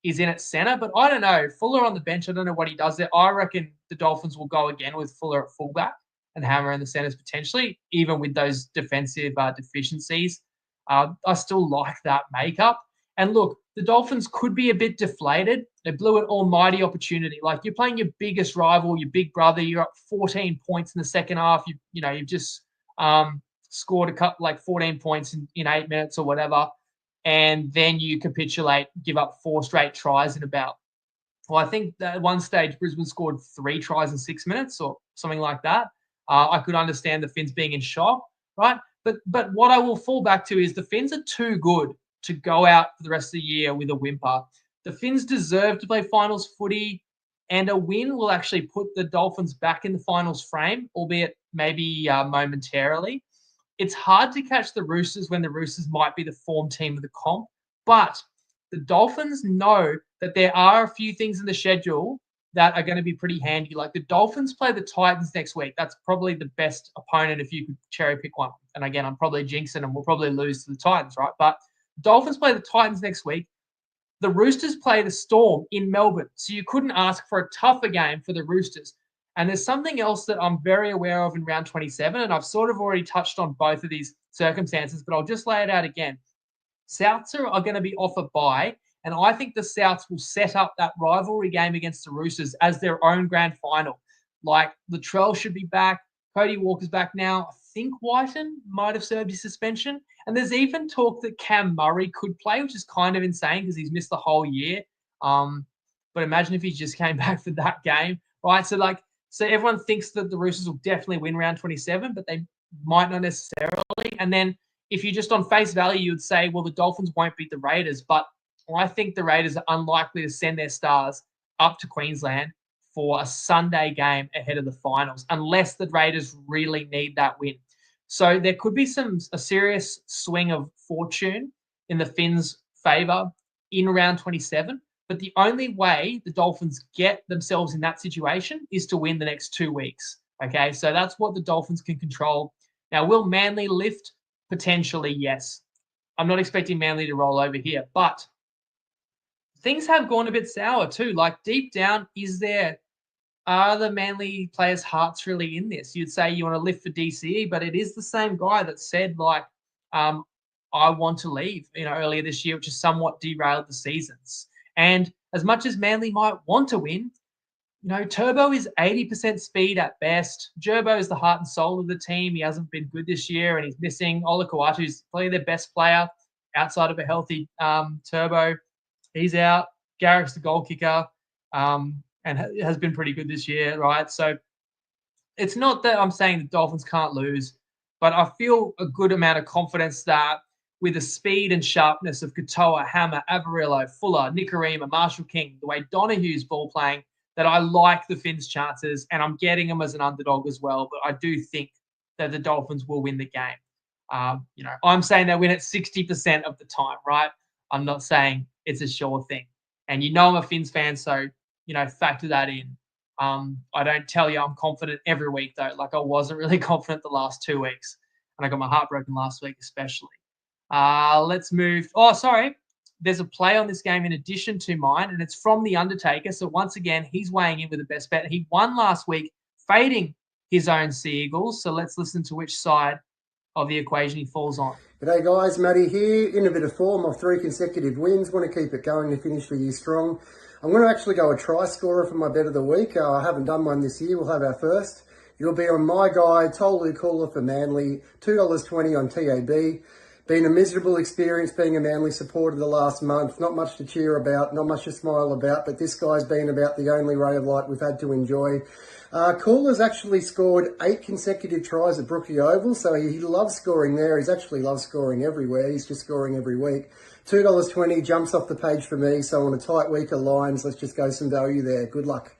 is in at centre, but I don't know. Fuller on the bench, I don't know what he does there. I reckon the Dolphins will go again with Fuller at fullback and Hammer in the centres potentially, even with those defensive deficiencies. I still like that makeup. And look, the Dolphins could be a bit deflated. They blew an almighty opportunity. Like you're playing your biggest rival, your big brother. You're up 14 points in the second half. You've just scored a couple like 14 points in 8 minutes or whatever. And then you capitulate, give up 4 straight tries in about, I think at one stage Brisbane scored 3 tries in 6 minutes or something like that. I could understand the Finns being in shock, right? But what I will fall back to is the Finns are too good to go out for the rest of the year with a whimper. The Finns deserve to play finals footy, and a win will actually put the Dolphins back in the finals frame, albeit maybe momentarily. It's hard to catch the Roosters when the Roosters might be the form team of the comp, but the Dolphins know that there are a few things in the schedule that are going to be pretty handy. Like the Dolphins play the Titans next week. That's probably the best opponent if you could cherry pick one. And again, I'm probably jinxing and we'll probably lose to the Titans, right? But Dolphins play the Titans next week. The Roosters play the Storm in Melbourne. So you couldn't ask for a tougher game for the Roosters. And there's something else that I'm very aware of in round 27, and I've sort of already touched on both of these circumstances, but I'll just lay it out again. Souths are going to be off a bye, and I think the Souths will set up that rivalry game against the Roosters as their own grand final. Like, Latrell should be back. Cody Walker's back now. I think Whiten might have served his suspension. And there's even talk that Cam Murray could play, which is kind of insane because he's missed the whole year. But imagine if he just came back for that game, right? So everyone thinks that the Roosters will definitely win round 27, but they might not necessarily. And then if you just on face value, you would say, well, the Dolphins won't beat the Raiders. But I think the Raiders are unlikely to send their stars up to Queensland for a Sunday game ahead of the finals, unless the Raiders really need that win. So there could be a serious swing of fortune in the Finns' favour in round 27. But the only way the Dolphins get themselves in that situation is to win the next 2 weeks. Okay, so that's what the Dolphins can control. Now, will Manly lift? Potentially, yes. I'm not expecting Manly to roll over here, but things have gone a bit sour too. Like deep down, are the Manly players' hearts really in this? You'd say you want to lift for DCE, but it is the same guy that said I want to leave, earlier this year, which has somewhat derailed the seasons. And as much as Manly might want to win, Turbo is 80% speed at best. Gerbo is the heart and soul of the team. He hasn't been good this year, and he's missing Ola Kawatu, who's probably their best player outside of a healthy Turbo. He's out. Garrick's the goal kicker and has been pretty good this year, right? So it's not that I'm saying the Dolphins can't lose, but I feel a good amount of confidence that with the speed and sharpness of Katoa, Hammer, Avarillo, Fuller, Nicarima, Marshall King, the way Donohue's ball playing, that I like the Finns' chances, and I'm getting them as an underdog as well. But I do think that the Dolphins will win the game. I'm saying they win it 60% of the time, right? I'm not saying it's a sure thing. And I'm a Finns fan, so, factor that in. I don't tell you I'm confident every week, though. Like, I wasn't really confident the last 2 weeks, and I got my heart broken last week especially. Let's move. Oh, sorry. There's a play on this game in addition to mine, and it's from The Undertaker. So once again, he's weighing in with the best bet. He won last week, fading his own Sea Eagles. So let's listen to which side of the equation he falls on. G'day guys, Matty here, in a bit of form of 3 consecutive wins. Want to keep it going to finish the year strong. I'm going to actually go a try scorer for my bet of the week. I haven't done one this year, we'll have our first. It'll be on my guy, Tolu Cooler for Manly, $2.20 on TAB. Been a miserable experience being a Manly supporter the last month. Not much to cheer about, not much to smile about, but this guy's been about the only ray of light we've had to enjoy. Cooler's actually scored 8 consecutive tries at Brookie Oval, so he loves scoring there. He's actually loves scoring everywhere. He's just scoring every week. $2.20 jumps off the page for me, so on a tight week of lines, let's just go some value there. Good luck.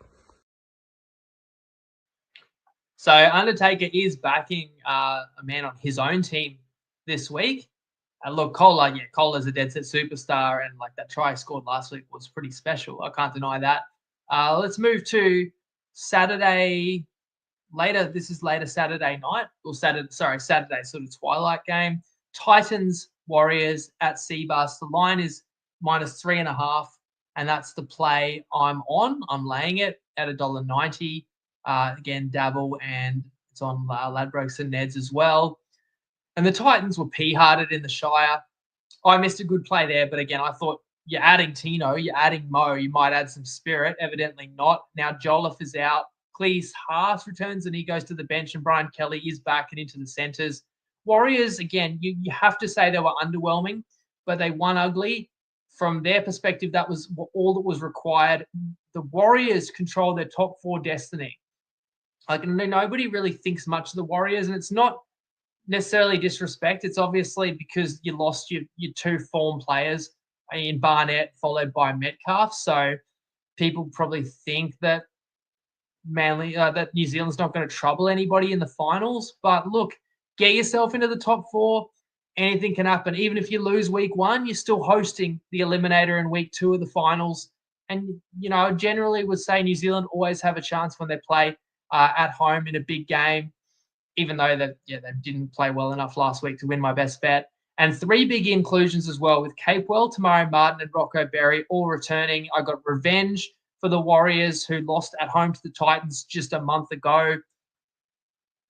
So Undertaker is backing a man on his own team this week. Look, Kohler's a dead set superstar, and like that try he scored last week was pretty special. I can't deny that. Let's move to Saturday later. This is later Saturday night, or Saturday sort of twilight game. Titans Warriors at Seabus. The line is -3.5, and that's the play I'm on. I'm laying it at $1.90. Again, dabble, and it's on Ladbrokes and Neds as well. And the Titans were pea-hearted in the Shire. I missed a good play there, but again, I thought you're adding Tino, you're adding Mo, you might add some spirit. Evidently not. Now Jolliffe is out. Cleese Haas returns and he goes to the bench, and Brian Kelly is back and into the centres. Warriors, again, you have to say they were underwhelming, but they won ugly. From their perspective, that was all that was required. The Warriors control their top 4 destiny. Like, nobody really thinks much of the Warriors, and it's not necessarily disrespect. It's obviously because you lost your 2 form players in Barnett, followed by Metcalf. So people probably think that that New Zealand's not going to trouble anybody in the finals. But look, get yourself into the top 4. Anything can happen. Even if you lose week 1, you're still hosting the eliminator in week 2 of the finals. And, generally would say New Zealand always have a chance when they play at home in a big game, even though they didn't play well enough last week to win my best bet. And 3 big inclusions as well, with Capewell, Tamari Martin, and Rocco Berry all returning. I got revenge for the Warriors, who lost at home to the Titans just a month ago.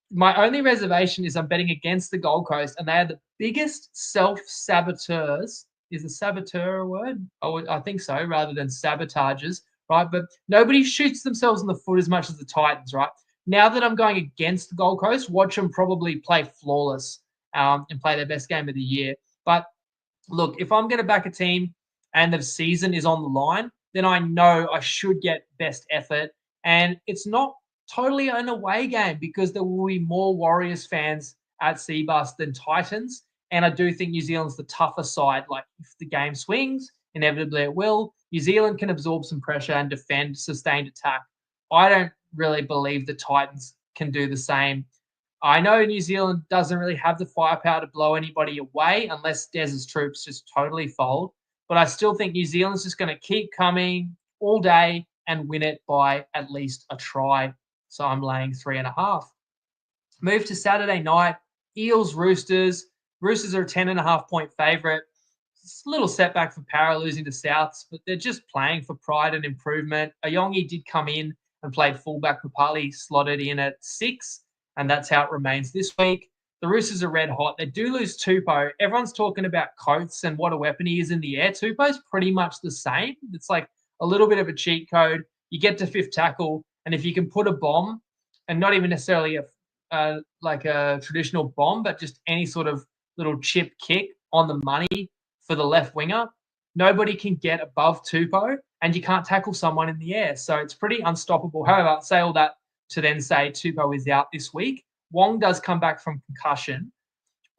My only reservation is I'm betting against the Gold Coast, and they are the biggest self-saboteurs. Is a saboteur a word? I think so, rather than sabotages, right? But nobody shoots themselves in the foot as much as the Titans, right? Now that I'm going against the Gold Coast, watch them probably play flawless and play their best game of the year. But look, if I'm going to back a team and the season is on the line, then I know I should get best effort. And it's not totally an away game, because there will be more Warriors fans at Seabus than Titans. And I do think New Zealand's the tougher side. Like, if the game swings, inevitably it will, New Zealand can absorb some pressure and defend sustained attack. I don't really believe the Titans can do the same. I know New Zealand doesn't really have the firepower to blow anybody away unless Des's troops just totally fold. But I still think New Zealand's just going to keep coming all day and win it by at least a try. So I'm laying 3.5. Move to Saturday night. Eels, Roosters. Roosters are a 10.5 point favourite. It's a little setback for Para losing to Souths, but they're just playing for pride and improvement. Ayongi did come in and played fullback. Papali slotted in at 6, and that's how it remains this week. The Roosters are red hot. They do lose Tupou. Everyone's talking about Coates and what a weapon he is in the air. Tupou's pretty much the same. It's like a little bit of a cheat code. You get to 5th tackle, and if you can put a bomb, and not even necessarily like a traditional bomb, but just any sort of little chip kick on the money for the left winger, nobody can get above Tupou, and you can't tackle someone in the air. So it's pretty unstoppable. However, say all that to then say Tupou is out this week. Wong does come back from concussion.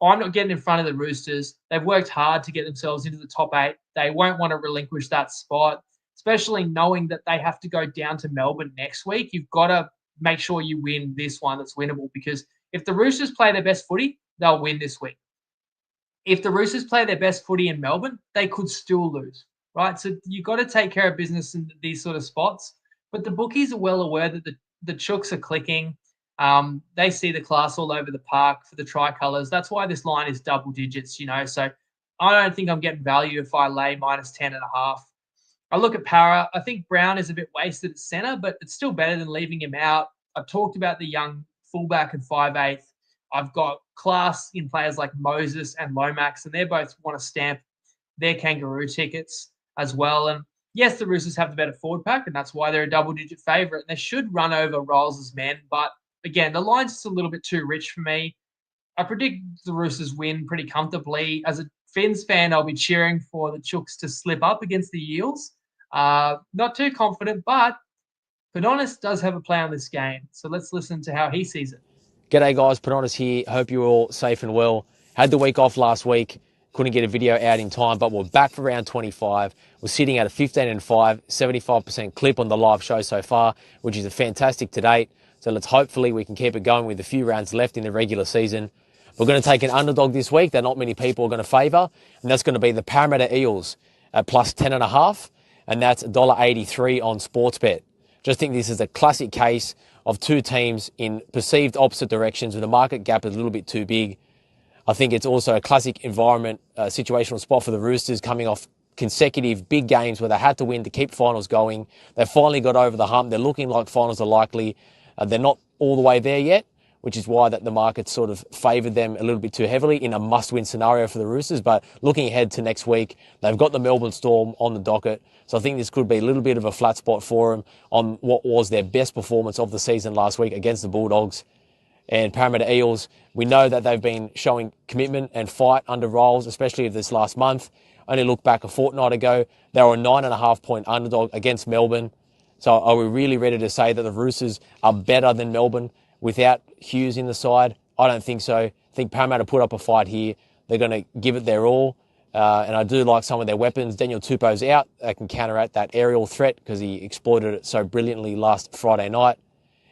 I'm not getting in front of the Roosters. They've worked hard to get themselves into the top 8. They won't want to relinquish that spot, especially knowing that they have to go down to Melbourne next week. You've got to make sure you win this one that's winnable, because if the Roosters play their best footy, they'll win this week. If the Roosters play their best footy in Melbourne, they could still lose, right? So you've got to take care of business in these sort of spots. But the bookies are well aware that the chooks are clicking. They see the class all over the park for the tricolours. That's why this line is double digits, So I don't think I'm getting value if I lay -10.5. I look at Para. I think Brown is a bit wasted at centre, but it's still better than leaving him out. I've talked about the young fullback at 5'8". I've got class in players like Moses and Lomax, and they both want to stamp their kangaroo tickets as well. And yes, the Roosters have the better forward pack, and that's why they're a double-digit favourite. And they should run over Riles' men. But again, the line's just a little bit too rich for me. I predict the Roosters win pretty comfortably. As a Finns fan, I'll be cheering for the Chooks to slip up against the Eels. Not too confident, but Padonis does have a play on this game. So let's listen to how he sees it. G'day guys, Padonis here. Hope you're all safe and well. Had the week off last week. Couldn't get a video out in time, but we're back for round 25. We're sitting at a 15-5, 75% clip on the live show so far, which is a fantastic to date. So hopefully we can keep it going with a few rounds left in the regular season. We're going to take an underdog this week that not many people are going to favour, and that's going to be the Parramatta Eels at plus 10.5, and that's $1.83 on Sportsbet. Just think this is a classic case of two teams in perceived opposite directions where the market gap is a little bit too big. I think it's also a classic environment, situational spot for the Roosters coming off consecutive big games where they had to win to keep finals going. They finally got over the hump. They're looking like finals are likely. They're not all the way there yet, which is why that the market sort of favoured them a little bit too heavily in a must-win scenario for the Roosters. But looking ahead to next week, they've got the Melbourne Storm on the docket. So I think this could be a little bit of a flat spot for them on what was their best performance of the season last week against the Bulldogs. And Parramatta Eels, we know that they've been showing commitment and fight under Riles, especially this last month. Only look back a fortnight ago, they were a 9.5-point underdog against Melbourne. So are we really ready to say that the Roosters are better than Melbourne without Hughes in the side? I don't think so. I think Parramatta put up a fight here. They're going to give it their all. And I do like some of their weapons. Daniel Tupou's out. They can counteract that aerial threat because he exploited it so brilliantly last Friday night.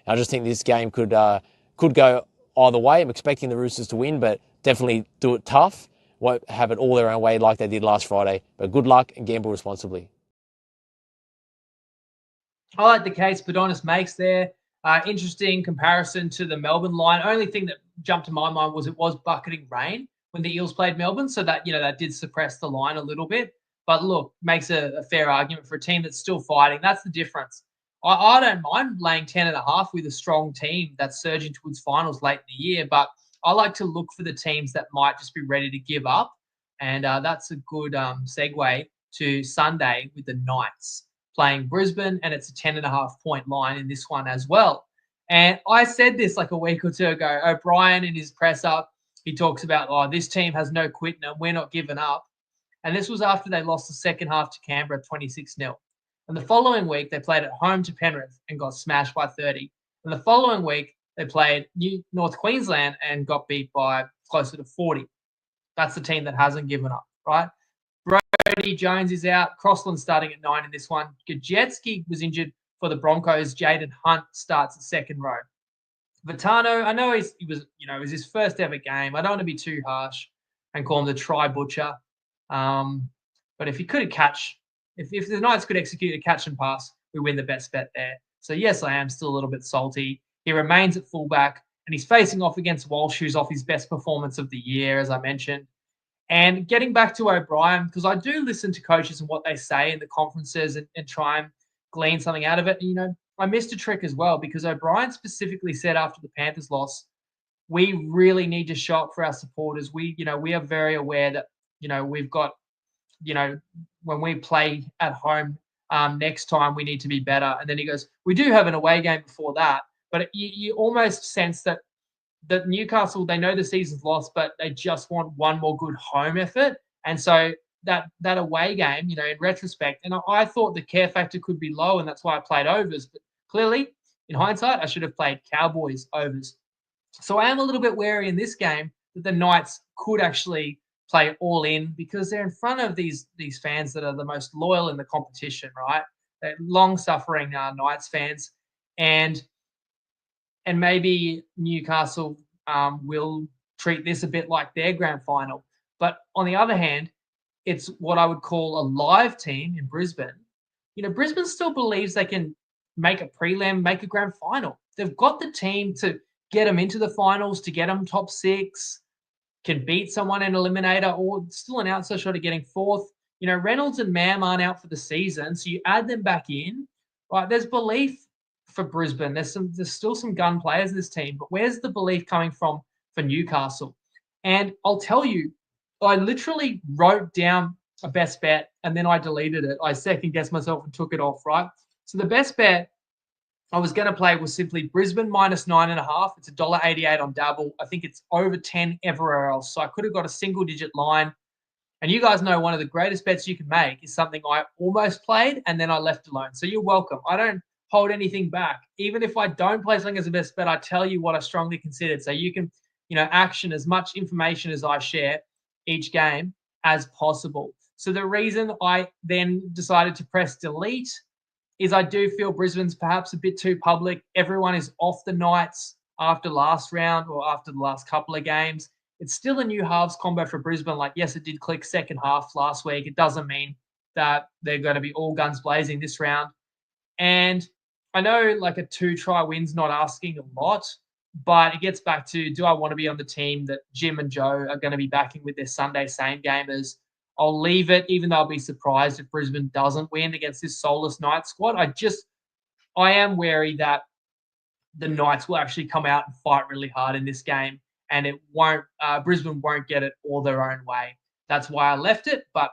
And I just think this game could go either way. I'm expecting the Roosters to win, but definitely do it tough. Won't have it all their own way like they did last Friday. But good luck and gamble responsibly. I like the case Padonis makes there. Interesting comparison to the Melbourne line. Only thing that jumped to my mind was it was bucketing rain when the Eels played Melbourne, so that that did suppress the line a little bit. But look, makes a fair argument for a team that's still fighting. That's the difference. I don't mind laying 10.5 with a strong team that's surging towards finals late in the year, but I like to look for the teams that might just be ready to give up, and that's a good segue to Sunday with the Knights playing Brisbane, and it's a 10.5-point line in this one as well. And I said this like a week or two ago. O'Brien in his press up, he talks about, this team has no quitting and we're not giving up. And this was after they lost the second half to Canberra 26-0. And the following week, they played at home to Penrith and got smashed by 30. And the following week, they played North Queensland and got beat by closer to 40. That's the team that hasn't given up, right? Brody Jones is out. Crossland starting at 9 in this one. Gajewski was injured for the Broncos. Jaden Hunt starts at second row. Vitano, I know it was his first ever game. I don't want to be too harsh and call him the try butcher. But if he could catch, if the Knights could execute a catch and pass, we win the best bet there. So yes, I am still a little bit salty. He remains at fullback and he's facing off against Walsh, who's off his best performance of the year, as I mentioned. And getting back to O'Brien, because I do listen to coaches and what they say in the conferences and try and glean something out of it. I missed a trick as well because O'Brien specifically said after the Panthers loss, we really need to show up for our supporters. We are very aware that, we've got, when we play at home next time, we need to be better. And then he goes, we do have an away game before that. But you almost sense that Newcastle, they know the season's lost, but they just want one more good home effort. And so that away game, in retrospect, and I thought the care factor could be low, and that's why I played overs. But clearly, in hindsight, I should have played Cowboys overs. So I am a little bit wary in this game that the Knights could actually play all in because they're in front of these fans that are the most loyal in the competition, right? They're long-suffering Knights fans. And maybe Newcastle will treat this a bit like their grand final. But on the other hand, it's what I would call a live team in Brisbane. Brisbane still believes they can make a prelim, make a grand final. They've got the team to get them into the finals, to get them top 6, can beat someone in eliminator, or still an outside shot of getting 4th. Reynolds and Mam aren't out for the season, so you add them back in. Right, there's belief for Brisbane. There's still some gun players in this team, but where's the belief coming from for Newcastle. And I'll tell you, I literally wrote down a best bet and then I deleted it. I second guessed myself and took it off, right? So the best bet I was going to play was simply Brisbane minus 9.5. It's $1.88 on Dabble. I think it's over 10 everywhere else. So I could have got a single digit line. And you guys know one of the greatest bets you can make is something I almost played and then I left alone. So you're welcome. I don't hold anything back. Even if I don't play something as a best bet, I tell you what I strongly considered. So you can, action as much information as I share each game as possible. So the reason I then decided to press delete is I do feel Brisbane's perhaps a bit too public. Everyone is off the Knights after last round or after the last couple of games. It's still a new halves combo for Brisbane. Like, yes, it did click second half last week. It doesn't mean that they're going to be all guns blazing this round. And I know like a 2-try win's not asking a lot, but it gets back to, do I want to be on the team that Jim and Joe are going to be backing with their Sunday same gamers? I'll leave it, even though I'll be surprised if Brisbane doesn't win against this soulless Knights squad. I am wary that the Knights will actually come out and fight really hard in this game, and Brisbane won't get it all their own way. That's why I left it. But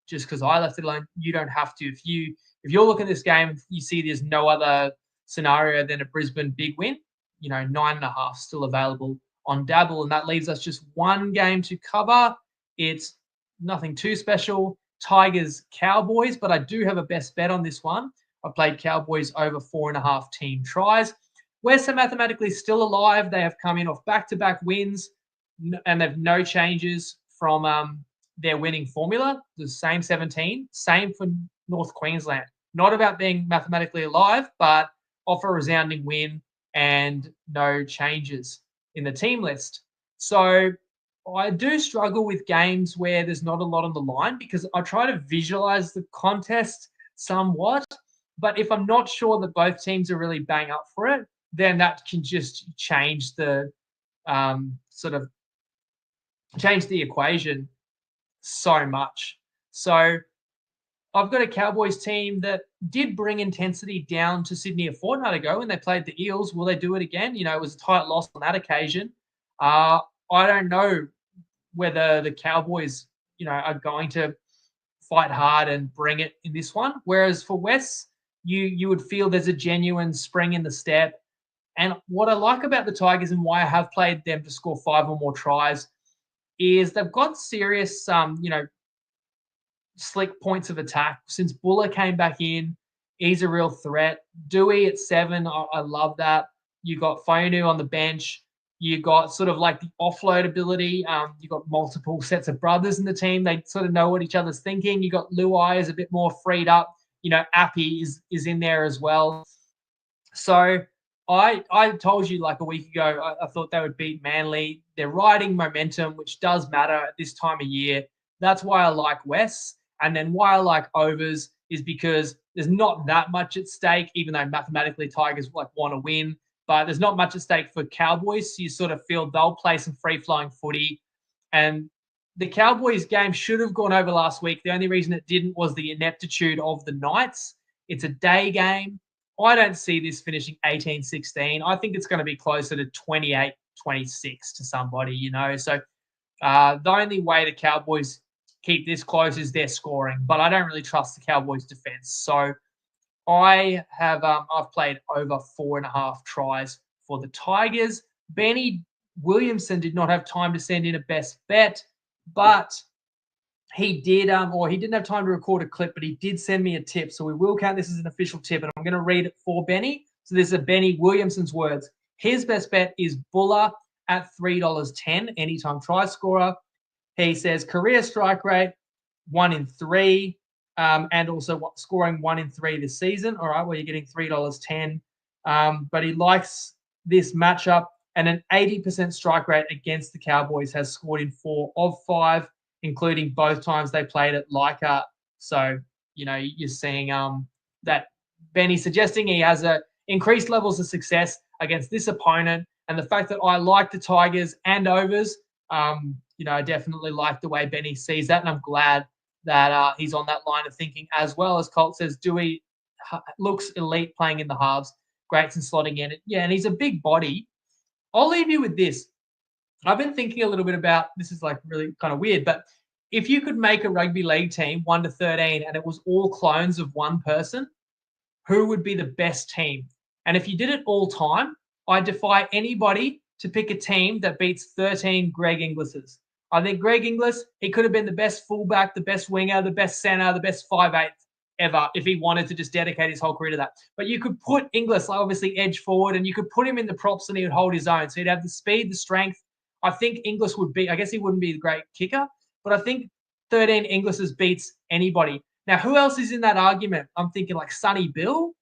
just because I left it alone, you don't have to. If you're looking at this game and you see there's no other scenario than a Brisbane big win, 9.5 still available on Dabble, and that leaves us just one game to cover. It's nothing too special. Tigers, Cowboys, but I do have a best bet on this one. I played Cowboys over 4.5 team tries. West are mathematically still alive. They have come in off back-to-back wins, and they've no changes from their winning formula. The same 17, same for North Queensland. Not about being mathematically alive, but off a resounding win and no changes in the team list. So I do struggle with games where there's not a lot on the line because I try to visualize the contest somewhat. But if I'm not sure that both teams are really bang up for it, then that can just change the change the equation so much. So I've got a Cowboys team that did bring intensity down to Sydney a fortnight ago when they played the Eels. Will they do it again? It was a tight loss on that occasion. I don't know whether the Cowboys, are going to fight hard and bring it in this one. Whereas for West, you would feel there's a genuine spring in the step. And what I like about the Tigers and why I have played them to score 5 or more tries is they've got serious, slick points of attack. Since Buller came back in, he's a real threat. Dewey at 7, I love that. You got Fainu on the bench. You got sort of like the offload ability. You got multiple sets of brothers in the team. They sort of know what each other's thinking. You got Luai is a bit more freed up. Appy is in there as well. So I told you like a week ago, I thought they would beat Manly. They're riding momentum, which does matter at this time of year. That's why I like West. And then why I like overs is because there's not that much at stake, even though mathematically Tigers want to win. But there's not much at stake for Cowboys. So you sort of feel they'll play some free-flowing footy. And the Cowboys game should have gone over last week. The only reason it didn't was the ineptitude of the Knights. It's a day game. I don't see this finishing 18-16. I think it's going to be closer to 28-26 to somebody, So the only way the Cowboys keep this close is their scoring. But I don't really trust the Cowboys' defense. So I have I've played over 4.5 tries for the Tigers. Benny Williamson did not have time to send in a best bet, but he did, or he didn't have time to record a clip, but he did send me a tip. So we will count this as an official tip, and I'm going to read it for Benny. So this is Benny Williamson's words. His best bet is Buller at $3.10, anytime try scorer. He says career strike rate 1 in 3. And also scoring 1 in 3 this season. All right, well, you're getting $3.10. But he likes this matchup, and an 80% strike rate against the Cowboys, has scored in 4 of 5, including both times they played at Leichhardt. So, you're seeing that Benny suggesting he has increased levels of success against this opponent. And the fact that I like the Tigers and overs, I definitely like the way Benny sees that, and I'm glad that he's on that line of thinking as well. As Colt says, Dewey looks elite playing in the halves. Great and slotting in it. Yeah, and he's a big body. I'll leave you with this. I've been thinking a little bit about, this is like really kind of weird, but if you could make a rugby league team 1 to 13 and it was all clones of one person, who would be the best team? And if you did it all time, I defy anybody to pick a team that beats 13 Greg Inglis's. I think Greg Inglis, he could have been the best fullback, the best winger, the best center, the best 5'8" ever if he wanted to just dedicate his whole career to that. But you could put Inglis, like obviously edge forward, and you could put him in the props and he would hold his own. So he'd have the speed, the strength. I think Inglis would be, I guess he wouldn't be the great kicker, but I think 13 Inglis's beats anybody. Now, who else is in that argument? I'm thinking like Sonny Bill.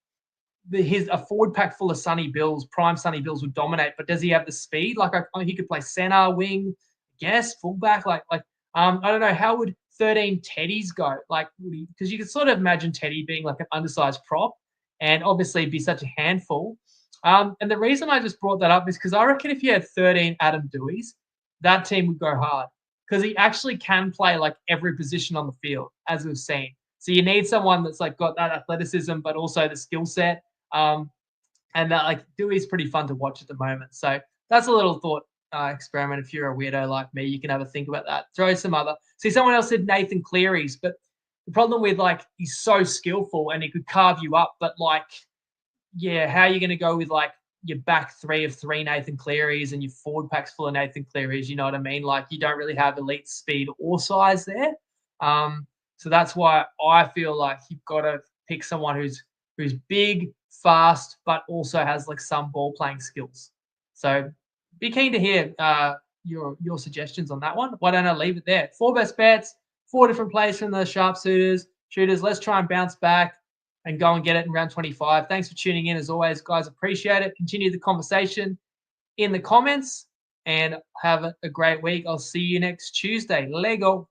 A forward pack full of Sonny Bills, prime Sonny Bills would dominate, but does he have the speed? Like he could play center, wing, yes, fullback. I don't know, how would 13 Teddies go? Like, because you could sort of imagine Teddy being like an undersized prop, and obviously be such a handful. And the reason I just brought that up is because I reckon if you had 13 Adam Dewey's, that team would go hard because he actually can play like every position on the field, as we've seen. So you need someone that's like got that athleticism, but also the skill set. And that like Dewey's pretty fun to watch at the moment. So that's a little thought experiment. If you're a weirdo like me, you can have a think about that. Throw some other. See, someone else said Nathan Cleary's, but the problem with like he's so skillful and he could carve you up, but like, yeah, how are you going to go with like your back 3 of 3 Nathan Cleary's and your forward packs full of Nathan Cleary's? You know what I mean? Like you don't really have elite speed or size there. So that's why I feel like you've got to pick someone who's big, fast, but also has like some ball playing skills. So be keen to hear your suggestions on that one. Why don't I leave it there? 4 best bets, 4 different plays from the sharpshooters. Let's try and bounce back and go and get it in round 25. Thanks for tuning in as always, guys. Appreciate it. Continue the conversation in the comments and have a great week. I'll see you next Tuesday. Lego.